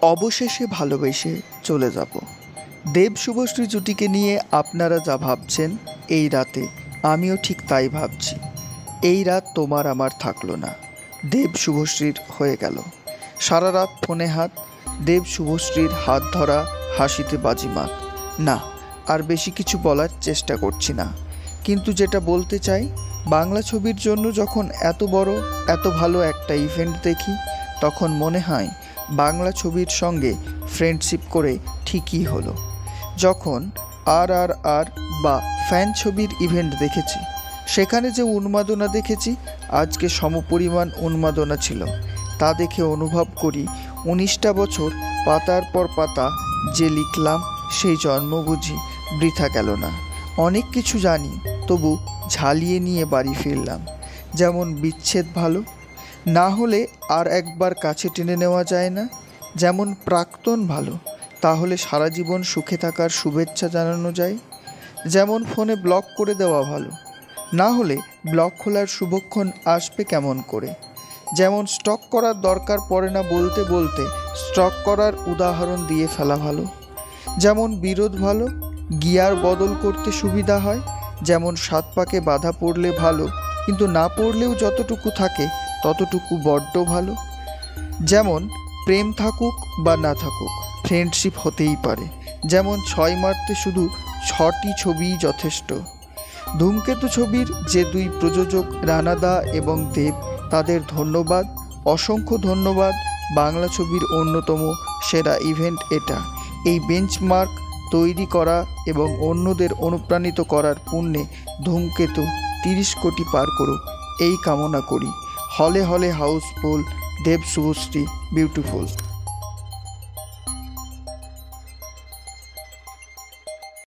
অবশেষে ভালোবেসে চলে যাব। দেব শুভশ্রী জুটিকে নিয়ে আপনারা যা ভাবছেন এই রাতে আমিও ঠিক তাই ভাবছি। এই রাত তোমার আমার থাকলো না, দেব শুভশ্রীর হয়ে গেল। সারা রাত ফোনে হাত, দেব শুভশ্রীর হাত ধরা, হাসিতে বাজিমাত। না, আর বেশি কিছু বলার চেষ্টা করছি না, কিন্তু যেটা বলতে চাই, বাংলা ছবির জন্য যখন এত বড় এত ভালো একটা ইভেন্ট দেখি তখন মনে হয় বাংলা ছবির সঙ্গে ফ্রেন্ডশিপ করে ঠিকই হলো। যখন আর বা ফ্যান ছবির ইভেন্ট দেখেছি, সেখানে যে উন্মাদনা দেখেছি আজকে সমপরিমাণ উন্মাদনা ছিল। তা দেখে অনুভব করি 19টা বছর পাতার পর পাতা যে লিখলাম সেই জন্ম বুঝি বৃথা গেল না। অনেক কিছু জানি, তবু ঝালিয়ে নিয়ে বাড়ি ফিরলাম। যেমন বিচ্ছেদ ভালো না হলে আর একবার কাছে টেনে নেওয়া যায় না, যেমন প্রাক্তন ভালো, তাহলে সারা জীবন সুখে থাকার শুভেচ্ছা জানানো যায়, যেমন ফোনে ব্লক করে দেওয়া ভালো, না হলে ব্লক খোলার শুভক্ষণ আসবে কেমন করে, যেমন স্টক করার দরকার পড়ে না বলতে বলতে স্টক করার উদাহরণ দিয়ে ফেলা ভালো, যেমন বিরোধ ভালো, গিয়ার বদল করতে সুবিধা হয়, যেমন 7 পাকে বাধা পড়লে ভালো, কিন্তু না পড়লেও যতটুকু থাকে ততটুকু বড্ড ভালো, যেমন প্রেম থাকুক বা না থাকুক ফ্রেন্ডশিপ হতেই পারে, যেমন 6 মারতে শুধু 6টি ছবিই যথেষ্ট। ধূমকেতু ছবির যে 2 প্রযোজক রানাদা এবং দেব, তাদের ধন্যবাদ, অসংখ্য ধন্যবাদ। বাংলা ছবির অন্যতম সেরা ইভেন্ট এটা। এই বেঞ্চমার্ক তৈরি করা এবং অন্যদের অনুপ্রাণিত করার পুণ্যে ধূমকেতু 30 কোটি পার করুক এই কামনা করি। হলে হলে হাউসফুল, দেব শুভশ্রী বিউটিফুল।